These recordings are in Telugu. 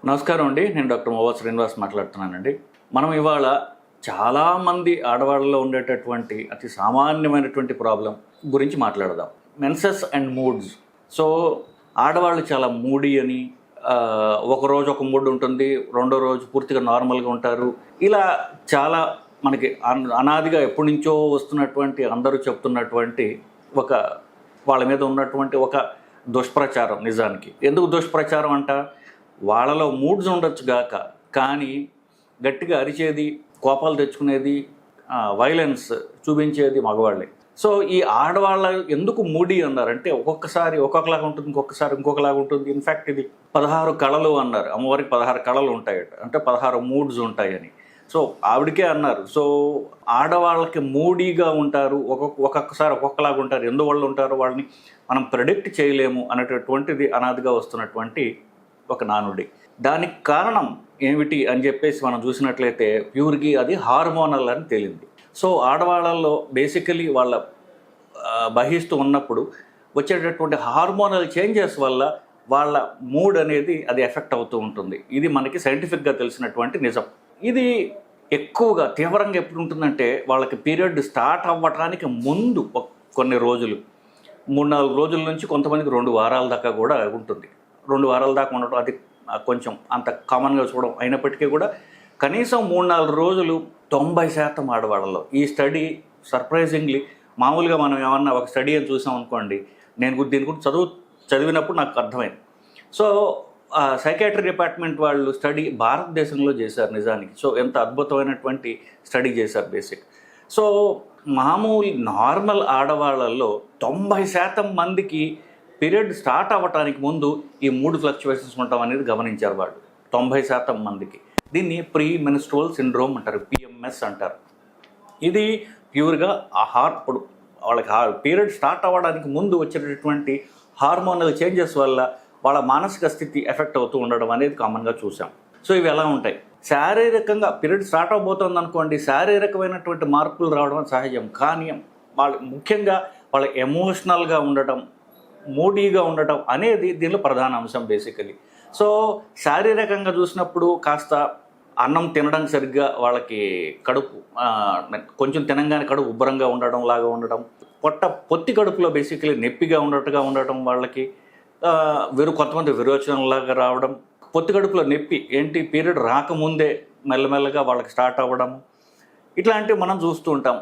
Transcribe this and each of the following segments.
నమస్కారం అండి. నేను డాక్టర్ మోవా శ్రీనివాస్ మాట్లాడుతున్నానండి. మనం ఇవాళ చాలామంది ఆడవాళ్ళలో ఉండేటటువంటి అతి సామాన్యమైనటువంటి ప్రాబ్లం గురించి మాట్లాడదాం. Menses and moods. సో ఆడవాళ్ళు చాలా మూడీ అని, ఒకరోజు ఒక మూడ్ ఉంటుంది, రెండో రోజు పూర్తిగా నార్మల్గా ఉంటారు. ఇలా చాలా మనకి అనాదిగా ఎప్పటి నుంచో వస్తున్నటువంటి అందరూ చెప్తున్నటువంటి ఒక వాళ్ళ మీద ఉన్నటువంటి ఒక దుష్ప్రచారం. నిజానికి ఎందుకు దుష్ప్రచారం అంట, వాళ్ళలో మూడ్స్ ఉండొచ్చు గాక, కానీ గట్టిగా అరిచేది, కోపాలు తెచ్చుకునేది, వైలెన్స్ చూపించేది మగవాళ్ళే. సో ఈ ఆడవాళ్ళ ఎందుకు మూడీ అన్నారంటే, ఒక్కొక్కసారి ఒక్కొక్కలాగా ఉంటుంది, ఇంకొకసారి ఇంకొకలాగా ఉంటుంది. ఇన్ఫ్యాక్ట్ ఇది 16 కళలు అన్నారు. అమ్మవారికి 16 కళలు ఉంటాయట, అంటే 16 మూడ్స్ ఉంటాయని. సో ఆవిడకే అన్నారు. సో ఆడవాళ్ళకి మూడీగా ఉంటారు, ఒక్కొక్కసారి ఒక్కొక్కలాగా ఉంటారు. ఎందువల్ల ఉంటారు వాళ్ళని మనం ప్రెడిక్ట్ చేయలేము అనేటటువంటిది అనాదిగా వస్తున్నటువంటి ఒక నానుడి. దానికి కారణం ఏమిటి అని చెప్పేసి మనం చూసినట్లయితే ప్యూర్గా అది హార్మోనల్ అని తేలింది. సో ఆడవాళ్ళల్లో బేసికలీ వాళ్ళ బహిస్తూ ఉన్నప్పుడు వచ్చేటటువంటి హార్మోనల్ చేంజెస్ వల్ల వాళ్ళ మూడ్ అనేది అది ఎఫెక్ట్ అవుతూ ఉంటుంది. ఇది మనకి సైంటిఫిక్గా తెలిసినటువంటి నిజం. ఇది ఎక్కువగా తీవ్రంగా ఎప్పుడు ఉంటుందంటే, వాళ్ళకి పీరియడ్ స్టార్ట్ అవ్వటానికి ముందు కొన్ని రోజులు, 3-4 రోజుల నుంచి కొంతమందికి 2 వారాల దాకా కూడా ఉంటుంది. 2 వారాల దాకా ఉండటం అది కొంచెం అంత కామన్గా చూడడం అయినప్పటికీ కూడా కనీసం 3-4 రోజులు 90% ఆడవాళ్ళలో. ఈ స్టడీ సర్ప్రైజింగ్లీ, మామూలుగా మనం ఏమన్నా ఒక స్టడీ అని చూసాం అనుకోండి, నేను దీని గురించి చదివినప్పుడు నాకు అర్థమైంది. సో సైకాట్రీ డిపార్ట్మెంట్ వాళ్ళు స్టడీ భారతదేశంలో చేశారు నిజానికి. సో ఎంత అద్భుతమైనటువంటి స్టడీ చేశారు బేసిక్. సో మామూలు నార్మల్ ఆడవాళ్ళల్లో 90% మందికి పీరియడ్ స్టార్ట్ అవ్వటానికి ముందు ఈ మూడు ఫ్లక్చువేషన్స్ ఉండటం అనేది గమనించారు వాళ్ళు. 90% మందికి. దీన్ని ప్రీ మెన్స్ట్రువల్ సిండ్రోమ్ అంటారు, PMS అంటారు. ఇది ప్యూర్గా ఇప్పుడు వాళ్ళకి పీరియడ్ స్టార్ట్ అవ్వడానికి ముందు వచ్చేటటువంటి హార్మోనల్ చేంజెస్ వల్ల వాళ్ళ మానసిక స్థితి ఎఫెక్ట్ అవుతూ ఉండడం అనేది కామన్గా చూసాం. సో ఇవి ఎలా ఉంటాయి, శారీరకంగా పీరియడ్ స్టార్ట్ అవబోతుంది అనుకోండి, శారీరకమైనటువంటి మార్పులు రావడం సహజం. కానీ వాళ్ళు ముఖ్యంగా వాళ్ళ ఎమోషనల్గా ఉండటం, మూడీగా ఉండటం అనేది దీనిలో ప్రధాన అంశం బేసికలీ. సో శారీరకంగా చూసినప్పుడు కాస్త అన్నం తినడం సరిగ్గా వాళ్ళకి కడుపు కొంచెం తినంగానే కడుపు ఉబ్బరంగా ఉండడం లాగా ఉండడం, పొత్తి కడుపులో బేసికలీ నొప్పిగా ఉన్నట్టుగా ఉండటం, వాళ్ళకి కొంతమంది విరోచనంలాగా రావడం, పొత్తి కడుపులో నొప్పి ఏంటి పీరియడ్ రాకముందే మెల్లమెల్లగా వాళ్ళకి స్టార్ట్ అవ్వడం, ఇట్లాంటివి మనం చూస్తూ ఉంటాం.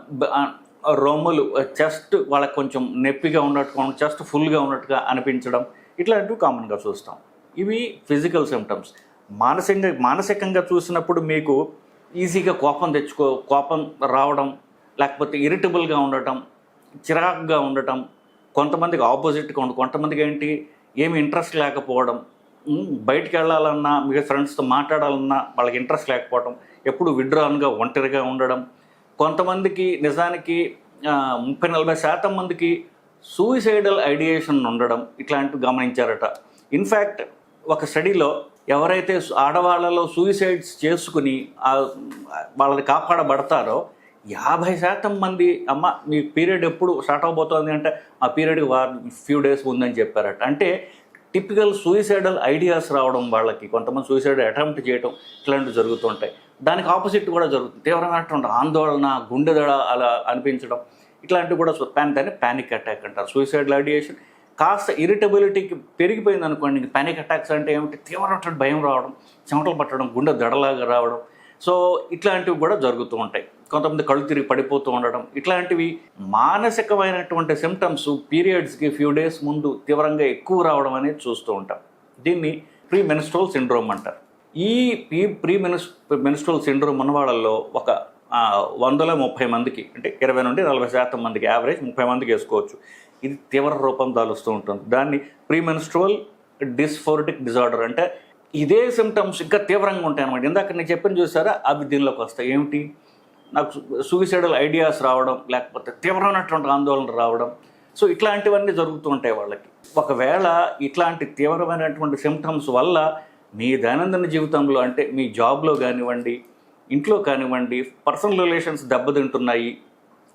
రొమ్ములు, చెస్ట్ వాళ్ళకి కొంచెం నొప్పిగా ఉన్నట్టుగా, చెస్ట్ ఫుల్గా ఉన్నట్టుగా అనిపించడం, ఇట్లాంటివి కామన్గా చూస్తాం. ఇవి ఫిజికల్ సిమ్టమ్స్. మానసికంగా చూసినప్పుడు మీకు ఈజీగా కోపం రావడం, లేకపోతే ఇరిటబుల్గా ఉండటం, చిరాకుగా ఉండటం, కొంతమందికి ఆపోజిట్గా ఉండడం, కొంతమందికి ఏంటి ఏమి ఇంట్రెస్ట్ లేకపోవడం, బయటికి వెళ్ళాలన్నా మీ ఫ్రెండ్స్తో మాట్లాడాలన్నా వాళ్ళకి ఇంట్రెస్ట్ లేకపోవడం, ఎప్పుడు విడ్రాన్గా ఒంటరిగా ఉండడం, కొంతమందికి నిజానికి 30-40% మందికి సూయిసైడల్ ఐడియేషన్ ఉండడం, ఇట్లాంటివి గమనించారట. ఇన్ఫ్యాక్ట్ ఒక స్టడీలో ఎవరైతే ఆడవాళ్ళలో సూయిసైడ్స్ చేసుకుని వాళ్ళని కాపాడబడతారో 50% మంది అమ్మ మీ పీరియడ్ ఎప్పుడు స్టార్ట్ అవబోతోంది అంటే ఆ పీరియడ్కి ఫ్యూ డేస్ ముందని చెప్పారట. అంటే టిపికల్ సూయిసైడల్ ఐడియాస్ రావడం వాళ్ళకి, కొంతమంది సూయిసైడ్ అటెంప్ట్ చేయడం, ఇట్లాంటివి జరుగుతుంటాయి. దానికి ఆపోజిట్ కూడా జరుగుతుంది, తీవ్రమైనటువంటి ఆందోళన, గుండెదడ అలా అనిపించడం, ఇట్లాంటివి కూడా దాన్ని ప్యానిక్ అటాక్ అంటారు. సూయిసైడల్ ఐడియేషన్ కాస్త ఇరిటబిలిటీకి పెరిగిపోయింది అనుకోండి. ప్యానిక్ అటాక్స్ అంటే ఏమిటి, తీవ్రమైనటువంటి భయం రావడం, చెమటలు పట్టడం, గుండె దడలాగా రావడం, సో ఇట్లాంటివి కూడా జరుగుతూ ఉంటాయి. కొంతమంది కళ్ళు తిరిగి పడిపోతూ ఉండడం, ఇట్లాంటివి మానసికమైనటువంటి సిమ్టమ్స్ పీరియడ్స్కి ఫ్యూ డేస్ ముందు తీవ్రంగా ఎక్కువ రావడం అనేది చూస్తూ ఉంటాం. దీన్ని ప్రీ మెన్స్ట్రువల్ సిండ్రోమ్ అంటారు. ఈ ప్రీ మెన్స్ట్రువల్ సిండ్రోమ్ ఉన్న వాళ్ళల్లో ఒక 130 మందికి, అంటే 20-40% మందికి, యావరేజ్ 30 మందికి వేసుకోవచ్చు, ఇది తీవ్ర రూపం దాలుస్తూ ఉంటుంది. దాన్ని ప్రీ మెన్స్ట్రువల్ డిస్ఫోరిటిక్ డిజార్డర్ అంటే ఇదే సిమ్టమ్స్ ఇంకా తీవ్రంగా ఉంటాయి అన్నమాట. ఇందాక నేను చెప్పిన చూసారా, అవి దీనిలోకి వస్తాయి. ఏమిటి, నాకు సూయిసైడల్ ఐడియాస్ రావడం, లేకపోతే తీవ్రమైనటువంటి ఆందోళన రావడం, సో ఇట్లాంటివన్నీ జరుగుతూ ఉంటాయి వాళ్ళకి. ఒకవేళ ఇట్లాంటి తీవ్రమైనటువంటి సిమ్టమ్స్ వల్ల మీ దైనందిన జీవితంలో, అంటే మీ జాబ్లో కానివ్వండి, ఇంట్లో కానివ్వండి, పర్సనల్ రిలేషన్స్ దెబ్బతింటున్నాయి,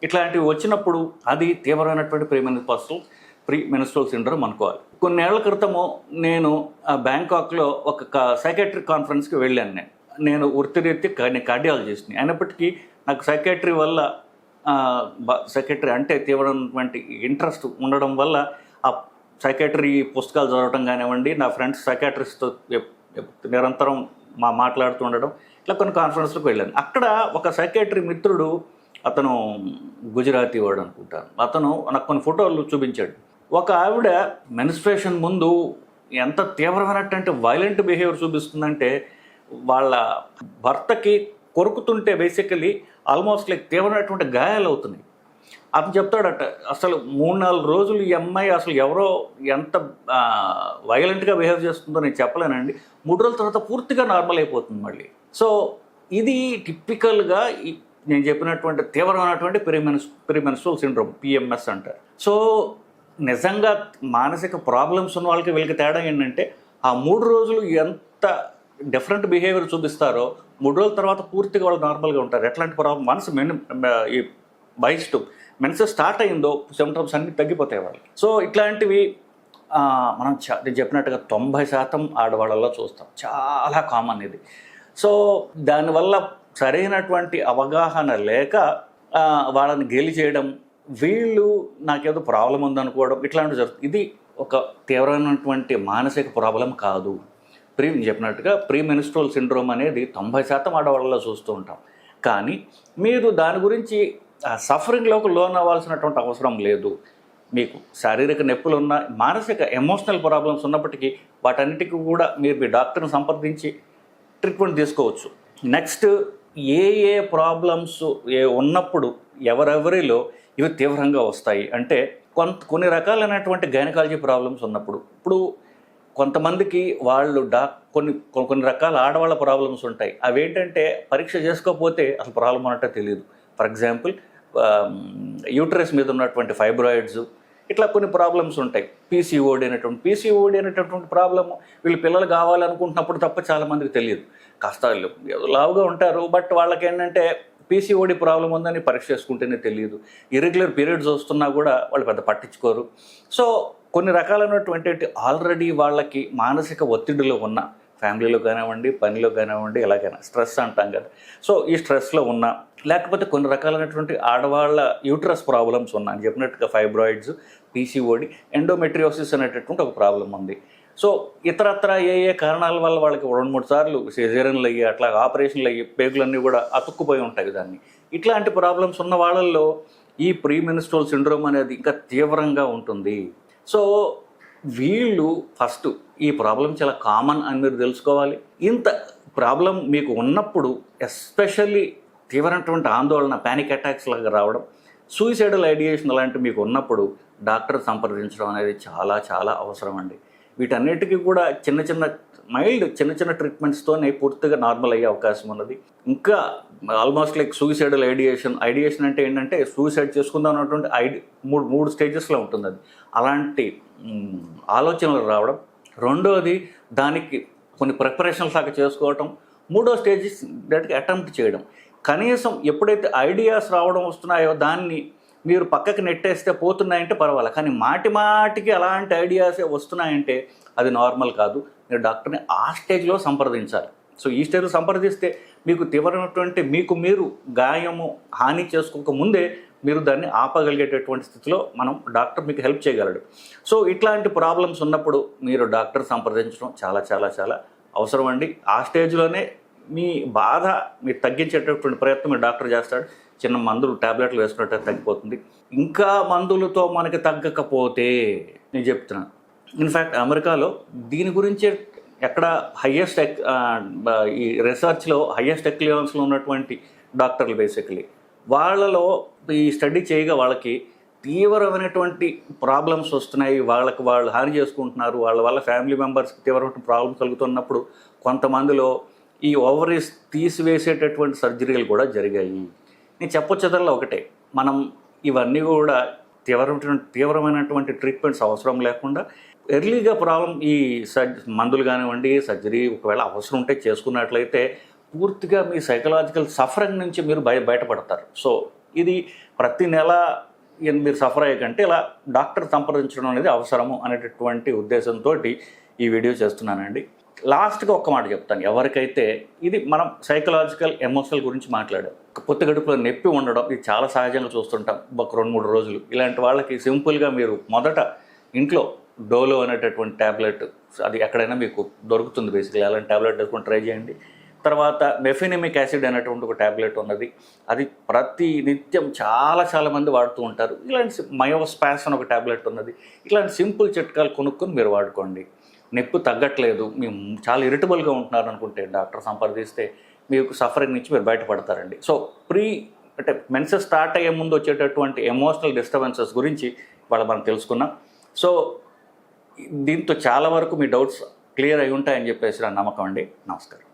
ఇట్లాంటివి వచ్చినప్పుడు అది తీవ్రమైనటువంటి ప్రీమెనోపాజల్ ప్రీ మెన్స్ట్రువల్ సిండ్రోమ్ అనుకోవాలి. కొన్నేళ్ల క్రితము నేను బ్యాంకాక్లో ఒక సైకాట్రిక్ కాన్ఫరెన్స్కి వెళ్ళాను. నేను వృత్తిరీత్యా కార్డియాలజిస్ట్ని అయినప్పటికీ నాకు సైకాట్రీ వల్ల సైకాట్రీ అంటే తీవ్రమైనటువంటి ఇంట్రెస్ట్ ఉండడం వల్ల ఆ సైకాట్రీ పుస్తకాలు చదవటం కానివ్వండి, నా ఫ్రెండ్స్ సైకాట్రిస్ట్తో నిరంతరం మాట్లాడుతూ ఉండడం, ఇట్లా కొన్ని కాన్ఫరెన్స్లకు వెళ్ళాను. అక్కడ ఒక సైకాట్రీ మిత్రుడు, అతను గుజరాతీ వాడు అనుకుంటాను, అతను నాకు కొన్ని ఫోటోలు చూపించాడు. ఒక ఆవిడ మెన్స్ట్రుయేషన్ ముందు ఎంత తీవ్రమైనటువంటి వైలెంట్ బిహేవియర్ చూపిస్తుందంటే, వాళ్ళ భర్తకి కొరుకుతుంటే బేసికలీ ఆల్మోస్ట్ లైక్ తీవ్రమైనటువంటి గాయాలు అవుతున్నాయి. అతను చెప్తాడట, అసలు 3-4 రోజులు ఈ అమ్మాయి అసలు ఎవరో ఎంత వైలెంట్గా బిహేవ్ చేస్తుందో నేను చెప్పలేనండి. 3 రోజుల తర్వాత పూర్తిగా నార్మల్ అయిపోతుంది మళ్ళీ. సో ఇది టిపికల్గా నేను చెప్పినటువంటి తీవ్రమైనటువంటి ప్రీమెన్స్ట్రువల్ సిండ్రోమ్, పిఎంఎస్ అంటారు. సో నిజంగా మానసిక ప్రాబ్లమ్స్ ఉన్న వాళ్ళకి వీళ్ళకి తేడా ఏంటంటే, ఆ 3 రోజులు ఎంత డిఫరెంట్ బిహేవియర్ చూపిస్తారో 3 రోజుల తర్వాత పూర్తిగా వాళ్ళు నార్మల్గా ఉంటారు. ఎట్లాంటి ప్రాబ్లం మనసు ఈ బయస్టు మెన్సెస్ స్టార్ట్ అయిందో సిమ్టమ్స్ అన్నీ తగ్గిపోతాయి వాళ్ళు. సో ఇట్లాంటివి మనం నేను చెప్పినట్టుగా 90% ఆడవాళ్ళలో చూస్తాం, చాలా కామన్ ఇది. సో దానివల్ల సరైనటువంటి అవగాహన లేక వాళ్ళని గేలి చేయడం, వీళ్ళు నాకేదో ప్రాబ్లం ఉందనుకోవడం, ఇట్లాంటివి జరుగుతుంది. ఇది ఒక తీవ్రమైనటువంటి మానసిక ప్రాబ్లం కాదు. చెప్పినట్టుగా ప్రీ మెన్స్ట్రువల్ సిండ్రోమ్ అనేది 90% ఆడవాళ్ళలో చూస్తూ ఉంటాం. కానీ మీరు దాని గురించి సఫరింగ్లోకి లోన్ అవ్వాల్సినటువంటి అవసరం లేదు. మీకు శారీరక నొప్పులు ఉన్న, మానసిక ఎమోషనల్ ప్రాబ్లమ్స్ ఉన్నప్పటికీ వాటన్నిటికీ కూడా మీరు మీ డాక్టర్ని సంప్రదించి ట్రీట్మెంట్ తీసుకోవచ్చు. నెక్స్ట్, ఏ ప్రాబ్లమ్స్ ఉన్నప్పుడు ఎవరెవరిలో ఇవి తీవ్రంగా వస్తాయి అంటే, కొన్ని రకాలైనటువంటి గైనకాలజీ ప్రాబ్లమ్స్ ఉన్నప్పుడు, ఇప్పుడు కొంతమందికి వాళ్ళు కొన్ని రకాల ఆడవాళ్ళ ప్రాబ్లమ్స్ ఉంటాయి. అవేంటంటే పరీక్ష చేసుకోకపోతే అసలు ప్రాబ్లం ఉన్నట్టే తెలియదు. ఫర్ ఎగ్జాంపుల్ యూటరస్ మీద ఉన్నటువంటి ఫైబ్రాయిడ్స్, ఇట్లా కొన్ని ప్రాబ్లమ్స్ ఉంటాయి. పీసీఓడి అనేటువంటి ప్రాబ్లము వీళ్ళు పిల్లలు కావాలనుకుంటున్నప్పుడు తప్ప చాలామందికి తెలియదు. కాస్త లావుగా ఉంటారు, బట్ వాళ్ళకి ఏంటంటే పీసీఓడి ప్రాబ్లం ఉందని పరీక్ష చేసుకుంటేనే తెలియదు. ఇర్రెగ్యులర్ పీరియడ్స్ వస్తున్నా కూడా వాళ్ళు పెద్ద పట్టించుకోరు. సో కొన్ని రకాలైనటువంటి ఆల్రెడీ వాళ్ళకి మానసిక ఒత్తిడిలో ఉన్న, ఫ్యామిలీలో కానివ్వండి, పనిలో కానివ్వండి, ఎలాగైనా స్ట్రెస్ అంటాం కదా, సో ఈ స్ట్రెస్లో ఉన్న, లేకపోతే కొన్ని రకాలైనటువంటి ఆడవాళ్ళ యూట్రస్ ప్రాబ్లమ్స్ ఉన్నా, అని చెప్పినట్టుగా ఫైబ్రాయిడ్స్, పీసీఓడి, ఎండోమెట్రియోసిస్ అనేటటువంటి ఒక ప్రాబ్లం ఉంది. సో ఇతరత్ర ఏ కారణాల వల్ల వాళ్ళకి 2-3 సార్లు సిజేరియన్లు అయ్యి, అట్లా ఆపరేషన్లు అయ్యి పేగులన్నీ కూడా అతుక్కుపోయి ఉంటాయి దాన్ని. ఇట్లాంటి ప్రాబ్లమ్స్ ఉన్న వాళ్ళల్లో ఈ ప్రీ మెన్స్ట్రువల్ సిండ్రోమ్ అనేది ఇంకా తీవ్రంగా ఉంటుంది. సో వీళ్ళు ఫస్ట్ ఈ ప్రాబ్లం చాలా కామన్ అని మీరు తెలుసుకోవాలి. ఇంత ప్రాబ్లం మీకు ఉన్నప్పుడు ఎస్పెషల్లీ తీవ్రమైనటువంటి ఆందోళన, ప్యానిక్ అటాక్స్ లాగా రావడం, సూసైడల్ ఐడియేషన్ అలాంటివి మీకు ఉన్నప్పుడు డాక్టర్ సంప్రదించడం అనేది చాలా చాలా అవసరం అండి. వీటన్నిటికీ కూడా చిన్న చిన్న ట్రీట్మెంట్స్తోనే పూర్తిగా నార్మల్ అయ్యే అవకాశం ఉన్నది. ఇంకా ఆల్మోస్ట్ లైక్ సూసైడల్ ఐడియేషన్ అంటే ఏంటంటే సూసైడ్ చేసుకుందాం అన్నటువంటి మూడు స్టేజెస్లో ఉంటుంది అది. అలాంటి ఆలోచనలు రావడం, రెండోది దానికి కొన్ని ప్రిపరేషన్స్ లాగా చేసుకోవటం, మూడో స్టేజెస్ దానికి అటెంప్ట్ చేయడం. కనీసం ఎప్పుడైతే ఐడియాస్ రావడం వస్తున్నాయో దాన్ని మీరు పక్కకి నెట్టేస్తే పోతున్నాయంటే పర్వాలేదు, కానీ మాటికి అలాంటి ఐడియాసే వస్తున్నాయంటే అది నార్మల్ కాదు. మీరు డాక్టర్ని ఆ స్టేజ్లో సంప్రదించాలి. సో ఈ స్టేజ్లో సంప్రదిస్తే మీకు తీవ్రమైనటువంటి మీరు గాయము హాని చేసుకోకముందే మీరు దాన్ని ఆపగలిగేటటువంటి స్థితిలో డాక్టర్ మీకు హెల్ప్ చేయగలడు. సో ఇట్లాంటి ప్రాబ్లమ్స్ ఉన్నప్పుడు మీరు డాక్టర్ సంప్రదించడం చాలా చాలా చాలా అవసరం అండి. ఆ స్టేజ్లోనే మీ బాధ మీరు తగ్గించేటటువంటి ప్రయత్నం మీ డాక్టర్ చేస్తాడు. చిన్న మందులు, ట్యాబ్లెట్లు వేసుకున్నట్టు తగ్గిపోతుంది. ఇంకా మందులతో మనకి తగ్గకపోతే నేను చెప్తున్నాను, ఇన్ఫ్యాక్ట్ అమెరికాలో దీని గురించే ఎక్కడ హయ్యెస్ట్ ఈ రీసెర్చ్లో హయ్యెస్ట్ ఎక్లియన్స్లో ఉన్నటువంటి డాక్టర్లు బేసికలీ వాళ్ళలో ఈ స్టడీ చేయగా వాళ్ళకి తీవ్రమైనటువంటి ప్రాబ్లమ్స్ వస్తున్నాయి, వాళ్ళు హాని చేసుకుంటున్నారు, వాళ్ళ వల్ల ఫ్యామిలీ మెంబర్స్కి తీవ్రమైన ప్రాబ్లమ్స్ కలుగుతున్నప్పుడు కొంతమందిలో ఈ ఓవరీస్ తీసివేసేటటువంటి సర్జరీలు కూడా జరిగాయి. నేను చెప్పొచ్చేదల్లా ఒకటే, మనం ఇవన్నీ కూడా తీవ్రమైనటువంటి ట్రీట్మెంట్స్ అవసరం లేకుండా ఎర్లీగా ప్రాబ్లం ఈ మందులు కానివ్వండి, సర్జరీ ఒకవేళ అవసరం ఉంటే చేసుకున్నట్లయితే పూర్తిగా మీ సైకలాజికల్ సఫరింగ్ నుంచి మీరు బయటపడతారు. సో ఇది ప్రతి నెల మీరు సఫర్ అయ్యకంటే ఇలా డాక్టర్ సంప్రదించడం అనేది అవసరము అనేటటువంటి ఉద్దేశంతో ఈ వీడియో చేస్తున్నానండి. లాస్ట్గా ఒక్క మాట చెప్తాను. ఎవరికైతే ఇది మనం సైకలాజికల్ ఎమోషనల్ గురించి మాట్లాడాం, పొత్తి గడుపులో నొప్పి ఉండడం ఇది చాలా సహజంగా చూస్తుంటాం ఒక 2-3 రోజులు. ఇలాంటి వాళ్ళకి సింపుల్గా మీరు మొదట ఇంట్లో డోలో అనేటటువంటి ట్యాబ్లెట్, అది ఎక్కడైనా మీకు దొరుకుతుంది బేసిక్లీ, అలాంటి ట్యాబ్లెట్ వేసుకొని ట్రై చేయండి. తర్వాత మెఫినిమిక్ యాసిడ్ అనేటువంటి ఒక ట్యాబ్లెట్ ఉన్నది, అది ప్రతి నిత్యం చాలా మంది వాడుతూ ఉంటారు. ఇలాంటి మయోస్పాస్ అని ఒక ట్యాబ్లెట్ ఉన్నది. ఇలాంటి సింపుల్ చిట్కాలు కొనుక్కొని మీరు వాడుకోండి. నొప్పి తగ్గట్లేదు, మేము చాలా ఇరిటబుల్గా ఉంటున్నారు అనుకుంటే డాక్టర్ సంప్రదిస్తే మీకు సఫరింగ్ నుంచి మీరు బయటపడతారండి. సో అంటే మెన్సెస్ స్టార్ట్ అయ్యే ముందు వచ్చేటటువంటి ఎమోషనల్ డిస్టర్బెన్సెస్ గురించి మనం తెలుసుకున్నాం. సో దీంతో చాలా వరకు మీ డౌట్స్ క్లియర్ అయి ఉంటాయని చెప్పేసి నా నమ్మకం అండి. నమస్కారం.